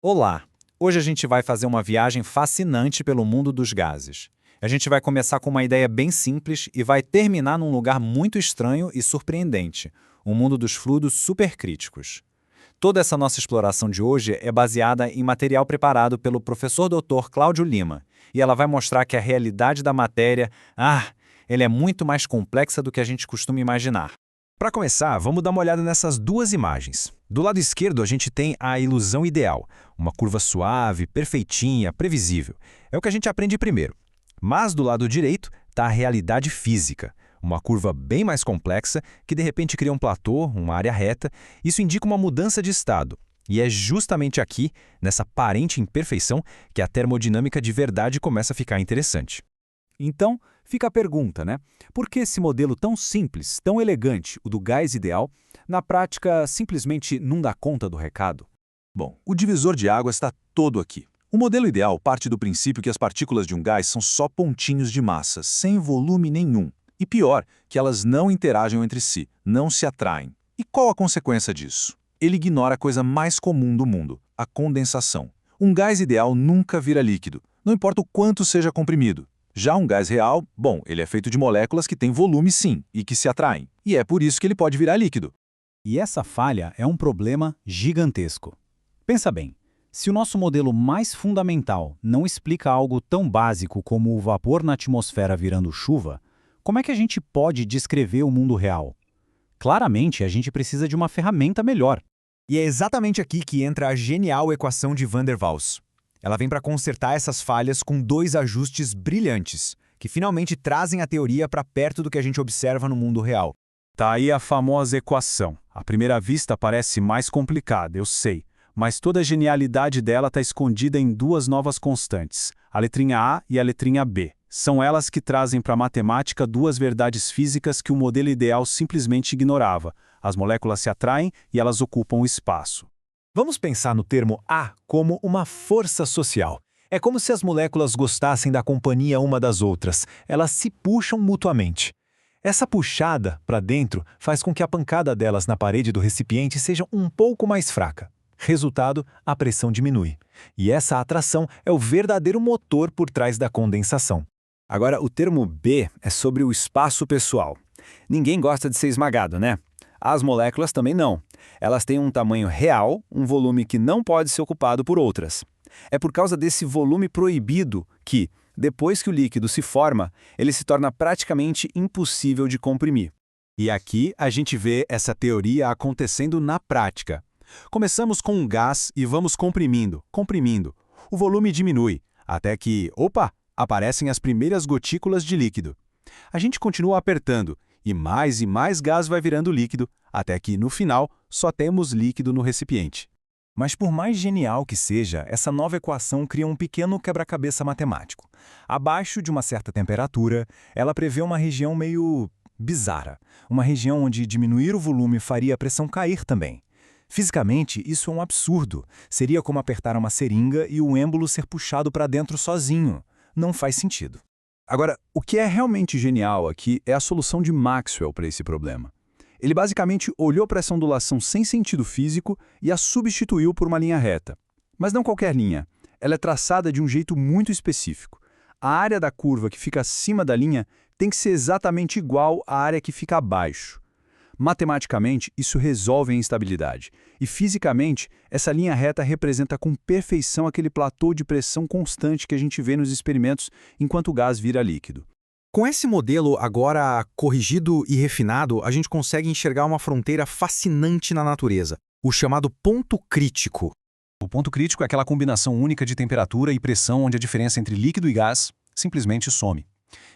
Olá! Hoje a gente vai fazer uma viagem fascinante pelo mundo dos gases. A gente vai começar com uma ideia bem simples e vai terminar num lugar muito estranho e surpreendente, o mundo dos fluidos supercríticos. Toda essa nossa exploração de hoje é baseada em material preparado pelo professor Dr. Cláudio Lima, e ela vai mostrar que a realidade da matéria, ela é muito mais complexa do que a gente costuma imaginar. Para começar, vamos dar uma olhada nessas duas imagens. Do lado esquerdo, a gente tem a ilusão ideal, uma curva suave, perfeitinha, previsível. É o que a gente aprende primeiro. Mas do lado direito está a realidade física, uma curva bem mais complexa que de repente cria um platô, uma área reta. Isso indica uma mudança de estado. E é justamente aqui, nessa aparente imperfeição, que a termodinâmica de verdade começa a ficar interessante. Então, fica a pergunta, né? Por que esse modelo tão simples, tão elegante, o do gás ideal, na prática simplesmente não dá conta do recado? Bom, o divisor de água está todo aqui. O modelo ideal parte do princípio que as partículas de um gás são só pontinhos de massa, sem volume nenhum. E pior, que elas não interagem entre si, não se atraem. E qual a consequência disso? Ele ignora a coisa mais comum do mundo, a condensação. Um gás ideal nunca vira líquido, não importa o quanto seja comprimido. Já um gás real, bom, ele é feito de moléculas que têm volume sim, e que se atraem. E é por isso que ele pode virar líquido. E essa falha é um problema gigantesco. Pensa bem, se o nosso modelo mais fundamental não explica algo tão básico como o vapor na atmosfera virando chuva, como é que a gente pode descrever o mundo real? Claramente, a gente precisa de uma ferramenta melhor. E é exatamente aqui que entra a genial equação de Van der Waals. Ela vem para consertar essas falhas com dois ajustes brilhantes, que finalmente trazem a teoria para perto do que a gente observa no mundo real. Tá aí a famosa equação. À primeira vista parece mais complicada, eu sei, mas toda a genialidade dela está escondida em duas novas constantes, a letrinha A e a letrinha B. São elas que trazem para a matemática duas verdades físicas que o modelo ideal simplesmente ignorava. As moléculas se atraem e elas ocupam o espaço. Vamos pensar no termo A como uma força social. É como se as moléculas gostassem da companhia uma das outras. Elas se puxam mutuamente. Essa puxada para dentro faz com que a pancada delas na parede do recipiente seja um pouco mais fraca. Resultado, a pressão diminui. E essa atração é o verdadeiro motor por trás da condensação. Agora, o termo B é sobre o espaço pessoal. Ninguém gosta de ser esmagado, né? As moléculas também não. Elas têm um tamanho real, um volume que não pode ser ocupado por outras. É por causa desse volume proibido que, depois que o líquido se forma, ele se torna praticamente impossível de comprimir. E aqui a gente vê essa teoria acontecendo na prática. Começamos com um gás e vamos comprimindo. O volume diminui, até que, aparecem as primeiras gotículas de líquido. A gente continua apertando, e mais gás vai virando líquido, até que, no final, só temos líquido no recipiente. Mas por mais genial que seja, essa nova equação cria um pequeno quebra-cabeça matemático. Abaixo de uma certa temperatura, ela prevê uma região meio bizarra, uma região onde diminuir o volume faria a pressão cair também. Fisicamente, isso é um absurdo. Seria como apertar uma seringa e o êmbolo ser puxado para dentro sozinho. Não faz sentido. Agora, o que é realmente genial aqui é a solução de Maxwell para esse problema. Ele basicamente olhou para essa ondulação sem sentido físico e a substituiu por uma linha reta. Mas não qualquer linha. Ela é traçada de um jeito muito específico. A área da curva que fica acima da linha tem que ser exatamente igual à área que fica abaixo. Matematicamente, isso resolve a instabilidade. E fisicamente, essa linha reta representa com perfeição aquele platô de pressão constante que a gente vê nos experimentos enquanto o gás vira líquido. Com esse modelo agora corrigido e refinado, a gente consegue enxergar uma fronteira fascinante na natureza, o chamado ponto crítico. O ponto crítico é aquela combinação única de temperatura e pressão onde a diferença entre líquido e gás simplesmente some.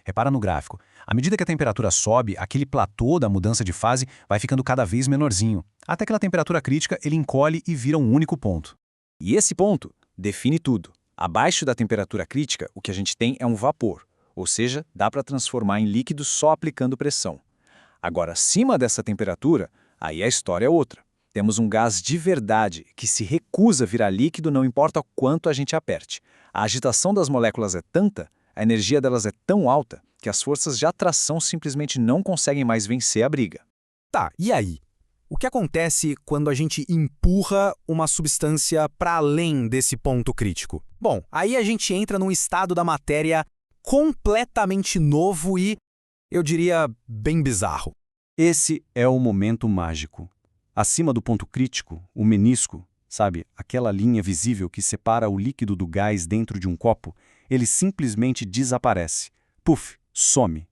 Repara no gráfico. À medida que a temperatura sobe, aquele platô da mudança de fase vai ficando cada vez menorzinho. Até aquela temperatura crítica, ele encolhe e vira um único ponto. E esse ponto define tudo. Abaixo da temperatura crítica, o que a gente tem é um vapor, ou seja, dá para transformar em líquido só aplicando pressão. Agora, acima dessa temperatura, aí a história é outra. Temos um gás de verdade que se recusa a virar líquido não importa o quanto a gente aperte. A agitação das moléculas é tanta, a energia delas é tão alta, que as forças de atração simplesmente não conseguem mais vencer a briga. Tá, e aí? O que acontece quando a gente empurra uma substância para além desse ponto crítico? Bom, aí a gente entra num estado da matéria completamente novo e, eu diria, bem bizarro. Esse é o momento mágico. Acima do ponto crítico, o menisco, sabe, aquela linha visível que separa o líquido do gás dentro de um copo, ele simplesmente desaparece. Puf, some.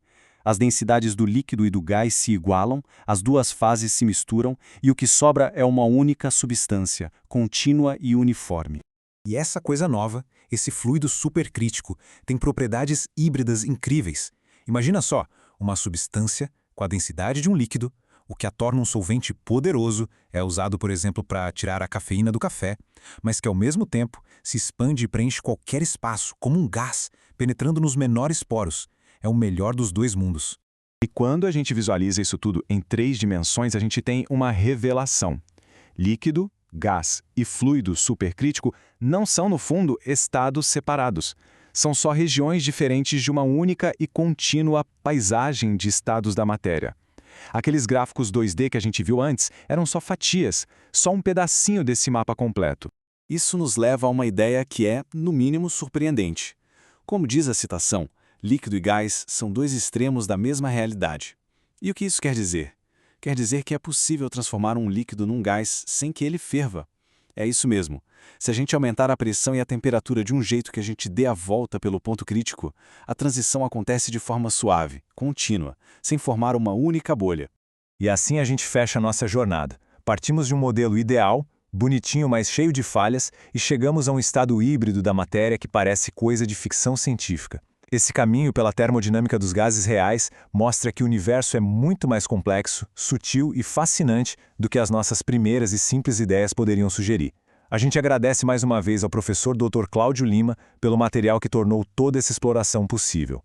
As densidades do líquido e do gás se igualam, as duas fases se misturam e o que sobra é uma única substância, contínua e uniforme. E essa coisa nova, esse fluido supercrítico, tem propriedades híbridas incríveis. Imagina só, uma substância com a densidade de um líquido, o que a torna um solvente poderoso, é usado, por exemplo, para tirar a cafeína do café, mas que ao mesmo tempo se expande e preenche qualquer espaço, como um gás, penetrando nos menores poros. É o melhor dos dois mundos. E quando a gente visualiza isso tudo em 3 dimensões, a gente tem uma revelação. Líquido, gás e fluido supercrítico não são, no fundo, estados separados. São só regiões diferentes de uma única e contínua paisagem de estados da matéria. Aqueles gráficos 2D que a gente viu antes eram só fatias, só um pedacinho desse mapa completo. Isso nos leva a uma ideia que é, no mínimo, surpreendente. Como diz a citação, líquido e gás são dois extremos da mesma realidade. E o que isso quer dizer? Quer dizer que é possível transformar um líquido num gás sem que ele ferva. É isso mesmo. Se a gente aumentar a pressão e a temperatura de um jeito que a gente dê a volta pelo ponto crítico, a transição acontece de forma suave, contínua, sem formar uma única bolha. E assim a gente fecha a nossa jornada. Partimos de um modelo ideal, bonitinho, mas cheio de falhas, e chegamos a um estado híbrido da matéria que parece coisa de ficção científica. Esse caminho pela termodinâmica dos gases reais mostra que o universo é muito mais complexo, sutil e fascinante do que as nossas primeiras e simples ideias poderiam sugerir. A gente agradece mais uma vez ao professor Dr. Cláudio Lima pelo material que tornou toda essa exploração possível.